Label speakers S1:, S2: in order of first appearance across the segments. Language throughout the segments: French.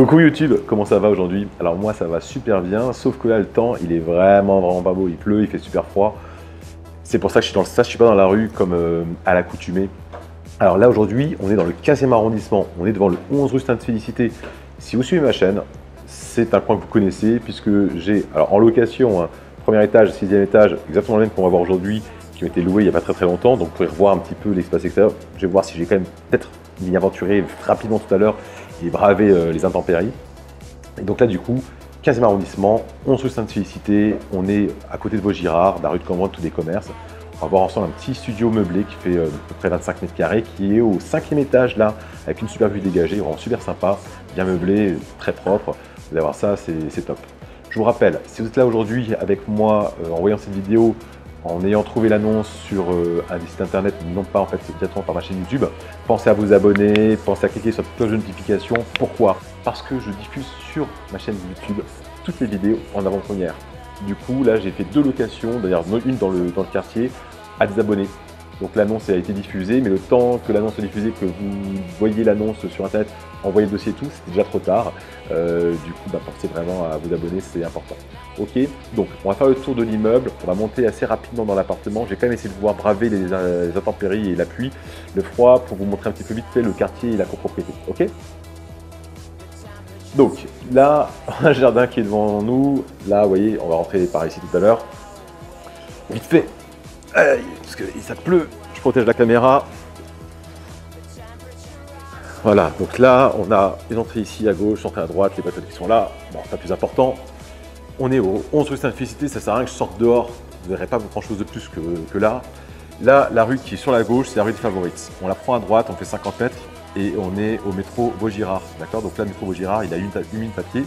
S1: Coucou YouTube, comment ça va aujourd'hui? Alors moi ça va super bien, sauf que là le temps il est vraiment pas beau, il pleut, il fait super froid. C'est pour ça que je suis dans le stage, je suis pas dans la rue comme à l'accoutumée. Alors là aujourd'hui on est dans le 15e arrondissement, on est devant le 11 rue Sainte-Félicité. Si vous suivez ma chaîne, c'est un coin que vous connaissez puisque j'ai, alors en location, hein, premier étage, 6e étage, exactement le même qu'on va voir aujourd'hui, qui ont été loués il n'y a pas très longtemps, donc vous pourrez revoir un petit peu l'espace extérieur. Je vais voir si j'ai quand même peut-être m'y aventurer rapidement tout à l'heure et braver les intempéries. Et donc là du coup, 15e arrondissement, 11 rue Sainte-Félicité, on est à côté de Vaugirard, la rue de Cambronne, tous les commerces. On va voir ensemble un petit studio meublé qui fait à peu près 25 mètres carrés, qui est au 5e étage là, avec une super vue dégagée, vraiment super sympa, bien meublé, très propre. Vous allez voir ça, c'est top. Je vous rappelle, si vous êtes là aujourd'hui avec moi en voyant cette vidéo, en ayant trouvé l'annonce sur un site internet, non pas en fait directement par ma chaîne YouTube, pensez à vous abonner, pensez à cliquer sur la cloche de notification. Pourquoi? Parce que je diffuse sur ma chaîne YouTube toutes les vidéos en avant-première. Du coup, là, j'ai fait 2 locations, d'ailleurs une dans le quartier, à des abonnés. Donc l'annonce a été diffusée, mais le temps que l'annonce soit diffusée, que vous voyez l'annonce sur internet, envoyez le dossier et tout, c'était déjà trop tard. Du coup, pensez vraiment à vous abonner, c'est important. Ok, donc on va faire le tour de l'immeuble, on va monter assez rapidement dans l'appartement. J'ai quand même essayé de pouvoir braver les intempéries et la pluie, le froid, pour vous montrer un petit peu vite fait le quartier et la copropriété. Ok. Donc là, un jardin qui est devant nous. Là, vous voyez, on va rentrer par ici tout à l'heure. Vite fait, parce que ça pleut, je protège la caméra. Voilà, donc là, on a les entrées ici à gauche, entrées à droite, les bateaux qui sont là. Bon, c'est pas plus important. On est au 11 rue Sainte-Félicité, ça sert à rien que je sorte dehors. Vous ne verrez pas grand chose de plus que là. Là, la rue qui est sur la gauche, c'est la rue des Favorites. On la prend à droite, on fait 50 mètres et on est au métro Vaugirard. D'accord? Donc là, le métro Vaugirard, il a 1 minute à pied.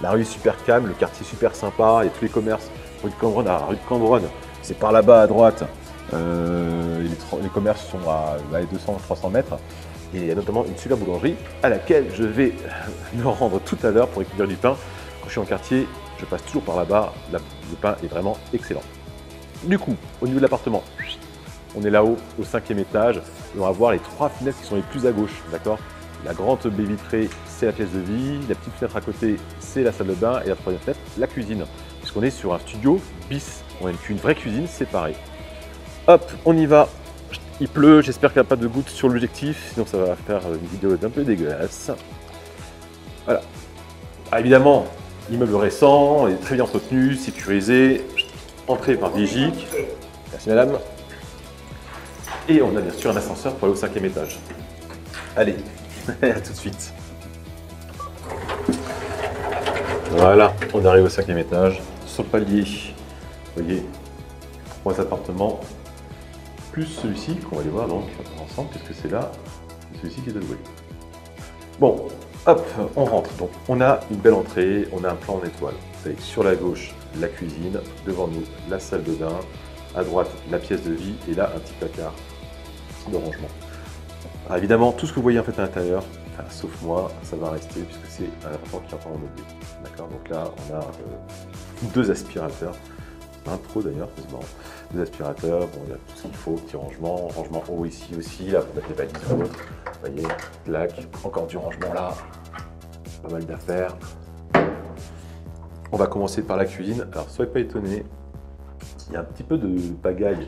S1: La rue est super calme, le quartier super sympa, il y a tous les commerces. Rue de Cambronne, la rue de Cambronne, c'est par là-bas à droite. Les commerces sont à 200-300 mètres. Et il y a notamment une super boulangerie à laquelle je vais me rendre tout à l'heure pour récupérer du pain. Quand je suis en quartier, je passe toujours par là-bas. Le pain est vraiment excellent. Du coup, au niveau de l'appartement, on est là-haut, au 5e étage. Et on va voir les 3 fenêtres qui sont les plus à gauche. D'accord? La grande baie vitrée, c'est la pièce de vie. La petite fenêtre à côté, c'est la salle de bain. Et la 3e fenêtre, la cuisine. Puisqu'on est sur un studio bis. On a une vraie cuisine séparée. Hop, on y va. Il pleut, j'espère qu'il n'y a pas de gouttes sur l'objectif, sinon ça va faire une vidéo un peu dégueulasse. Voilà. Ah, évidemment, l'immeuble récent, il est très bien entretenu, sécurisé, entrée par Vigic. Merci madame. Et on a bien sûr un ascenseur pour aller au 5e étage. Allez, à tout de suite. Voilà, on arrive au 5e étage. Sur le palier, vous voyez, 3 appartements. Plus celui-ci qu'on va aller voir donc ensemble, puisque c'est là, celui-ci qui est alloué. Bon, hop, on rentre. Donc on a une belle entrée, on a un plan en étoile. Avec sur la gauche la cuisine, devant nous la salle de bain, à droite la pièce de vie et là un petit placard de rangement. Alors, évidemment, tout ce que vous voyez en fait à l'intérieur, sauf moi, ça va rester puisque c'est un appartement qui est encore en meublé. D'accord, donc là on a 2 aspirateurs. Un pro d'ailleurs, c'est marrant. 2 aspirateurs, bon, il y a tout ce qu'il faut, petit rangement haut ici aussi, là pour mettre les valises ou autre. Vous voyez, plaque, encore du rangement là, pas mal d'affaires. On va commencer par la cuisine. Alors soyez pas étonnés, il y a un petit peu de pagaille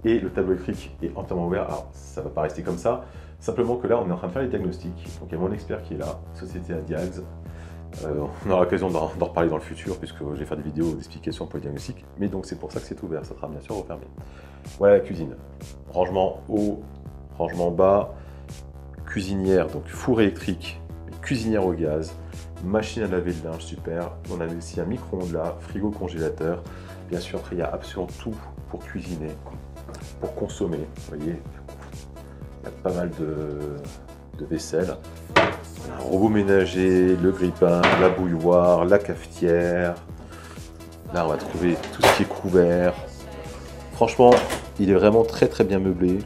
S1: et le tableau électrique est entièrement ouvert. Alors ça va pas rester comme ça, simplement que là on est en train de faire les diagnostics. Donc il y a mon expert qui est là, société Adiags. On aura l'occasion d'en reparler dans le futur puisque je vais faire des vidéos d'explication pour le diagnostic. Mais donc c'est pour ça que c'est ouvert, ça sera bien sûr refermé. Voilà la cuisine. Rangement haut, rangement bas, cuisinière, donc four électrique, cuisinière au gaz, machine à laver le linge, super. On a aussi un micro-ondes là, frigo congélateur. Bien sûr, après il y a absolument tout pour cuisiner, pour consommer. Vous voyez, il y a pas mal de vaisselle. Un robot ménager, le grille-pain, la bouilloire, la cafetière. Là, on va trouver tout ce qui est couvert. Franchement, il est vraiment très bien meublé.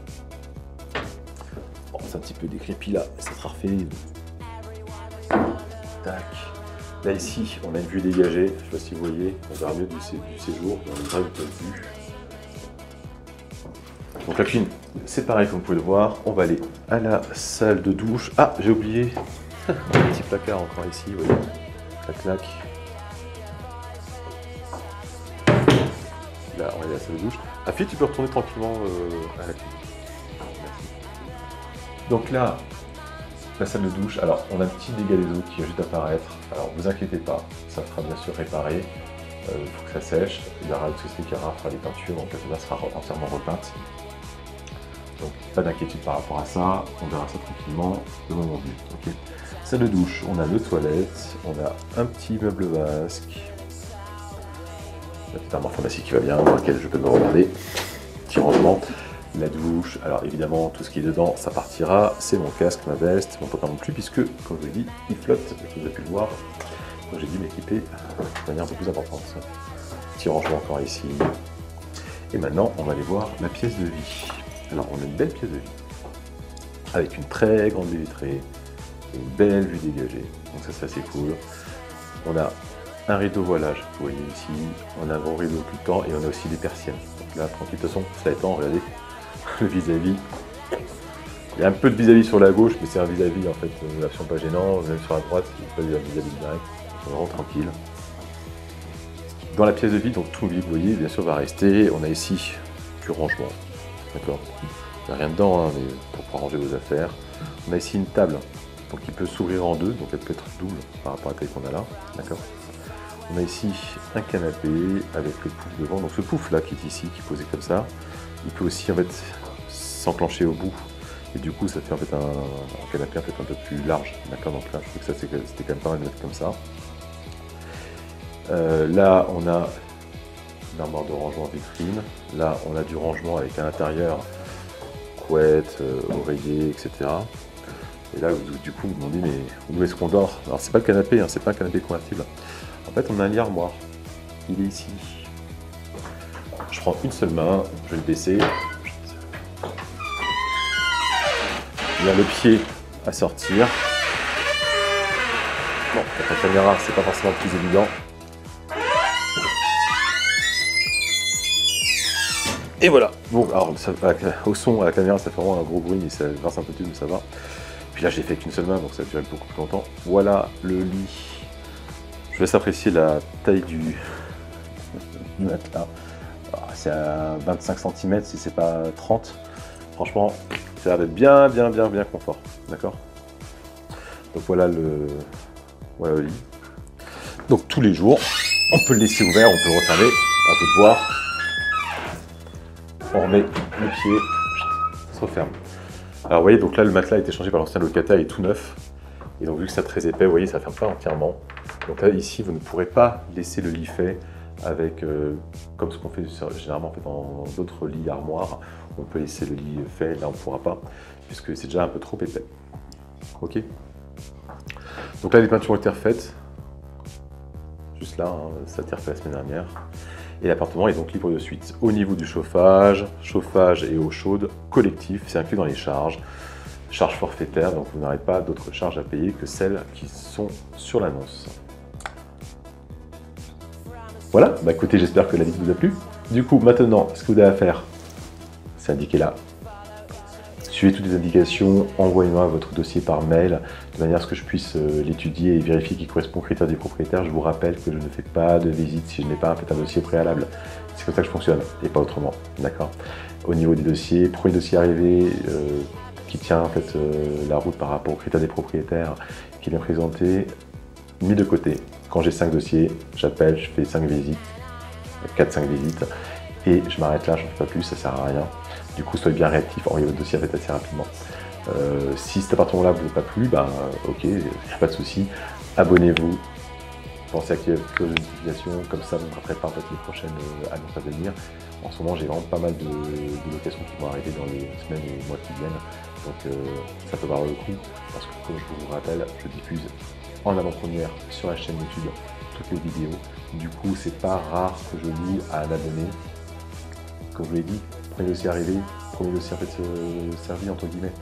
S1: Bon, c'est un petit peu décrépit là, mais ça sera refait. Tac. Là, ici, on a une vue dégagée. Je ne sais pas si vous voyez, on verra mieux du séjour. On a une vraie vue. Donc la cuisine, c'est pareil comme vous pouvez le voir. On va aller à la salle de douche. Ah, j'ai oublié Un petit placard encore ici, vous voyez. Clac, clac. Là, on est à la salle de douche. Afi, tu peux retourner tranquillement à la cuisine. Merci. Donc là, la salle de douche. Alors, on a un petit dégât des eaux qui va juste apparaître. Alors, vous inquiétez pas, ça sera bien sûr réparé. Il faut que ça sèche. Il y aura une société qui fera les peintures, donc la sera entièrement repeinte. Donc, pas d'inquiétude par rapport à ça. On verra ça tranquillement le moment venu. Okay. Salle de douche, on a deux toilettes, on a un petit meuble vasque. La petite armoire pharmacie qui va bien, dans laquelle je peux me regarder. Petit rangement. La douche, alors évidemment, tout ce qui est dedans, ça partira. C'est mon casque, ma veste, mon pantalon non plus, puisque, comme je vous l'ai dit, il flotte, vous avez pu le voir. Donc j'ai dû m'équiper de manière un peu plus importante. Petit rangement encore ici. Et maintenant, on va aller voir la pièce de vie. Alors, on a une belle pièce de vie, avec une très grande baie vitrée, une belle vue dégagée. Donc ça, c'est assez cool. On a un rideau voilage, vous voyez ici, on a un gros rideau tout le temps, et on a aussi des persiennes. Donc là, tranquille, de toute façon, ça étant, regardez, le vis-à-vis. Il y a un peu de vis-à-vis sur la gauche, mais c'est un vis-à-vis en fait, une version pas gênant, même sur la droite, il n'y a pas de vis-à-vis direct, on est vraiment tranquille. Dans la pièce de vie, donc tout le lit, vous voyez, bien sûr, va rester. On a ici du rangement, d'accord. Il n'y a rien dedans, hein, mais pour pouvoir ranger vos affaires. On a ici une table, donc qui peut s'ouvrir en deux, donc elle peut être double par rapport à la taille qu'on a là, d'accord. On a ici un canapé avec le pouf devant, donc ce pouf là qui est ici, qui est posé comme ça, il peut aussi en fait s'enclencher au bout, et du coup ça fait en fait un canapé en fait un peu plus large, d'accord. Donc là je trouve que ça c'était quand même pas mal de mettre comme ça. Là on a une armoire de rangement vitrine, là on a du rangement avec à l'intérieur couette, oreiller, etc. Et là du coup vous me demandez mais où est-ce qu'on dort? Alors c'est pas le canapé, hein, c'est pas un canapé convertible. En fait, on a un lit armoire. Il est ici. Je prends une seule main, je vais le baisser. Il y a le pied à sortir. Bon, avec la caméra, c'est pas forcément le plus évident. Et voilà. Bon, alors au son, à la caméra, ça fait vraiment un gros bruit, mais ça verse un peu dessus, mais ça va. Puis là, j'ai fait qu'une seule main, donc ça a duré beaucoup plus longtemps. Voilà le lit. Je laisse apprécier la taille du matelas. C'est à 25 cm si c'est pas 30. Franchement, ça a l'air d'être bien confort. D'accord. Donc voilà le lit. Donc tous les jours, on peut le laisser ouvert, on peut le refermer. À vous de voir. On remet le pied, ça se referme. Alors vous voyez, donc là le matelas a été changé par l'ancien locataire, il est tout neuf. Et donc vu que c'est très épais, vous voyez, ça ne ferme pas entièrement. Donc là, ici, vous ne pourrez pas laisser le lit fait avec, comme ce qu'on fait généralement en fait, dans d'autres lits armoires. On peut laisser le lit fait, là on ne pourra pas, puisque c'est déjà un peu trop épais. Ok. Donc là, les peintures ont été refaites. Juste là, hein, ça a été refait la semaine dernière. Et l'appartement est donc libre de suite. Au niveau du chauffage et eau chaude collectif, c'est inclus dans les charges. Charges forfaitaires, donc vous n'aurez pas d'autres charges à payer que celles qui sont sur l'annonce. Voilà, bah écoutez, j'espère que la vidéo vous a plu. Du coup, maintenant, ce que vous avez à faire, c'est indiqué là. Suivez toutes les indications, envoyez-moi votre dossier par mail, de manière à ce que je puisse l'étudier et vérifier qu'il correspond aux critères des propriétaires. Je vous rappelle que je ne fais pas de visite si je n'ai pas fait un dossier préalable. C'est comme ça que je fonctionne, et pas autrement, d'accord. Au niveau des dossiers, premier dossier arrivé, qui tient en fait la route par rapport aux critères des propriétaires, qui est bien présenté, mis de côté. Quand j'ai 5 dossiers, j'appelle, je fais 5 visites, 4-5 visites, et je m'arrête là, je ne fais pas plus, ça ne sert à rien. Du coup, soyez bien réactif, envoyez votre dossier en fait assez rapidement. Si cet appartement-là ne vous a pas plu, bah ok, il n'y a pas de souci, abonnez-vous, pensez à activer la cloche de notification, comme ça vous ne raterez pas en fait, les prochaines annonces à venir. En ce moment, j'ai vraiment pas mal de locations qui vont arriver dans les semaines et les mois qui viennent. Donc ça peut valoir le coup, parce que comme je vous rappelle, je diffuse en avant-première sur la chaîne YouTube toutes les vidéos. Du coup, c'est pas rare que je loue à un abonné. Comme je vous l'ai dit, premier dossier arrivé, premier dossier en fait servi entre guillemets.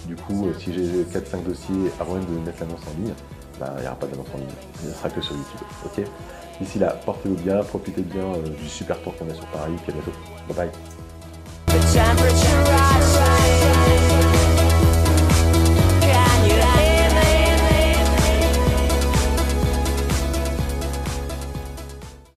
S1: Du coup, si j'ai 4-5 dossiers avant même de mettre l'annonce en ligne, bah, il n'y aura pas d'annonce en ligne, il ne sera que sur YouTube. Ok. D'ici là, portez-vous bien, profitez bien du super tour qu'on a sur Paris, puis à bientôt. Bye bye.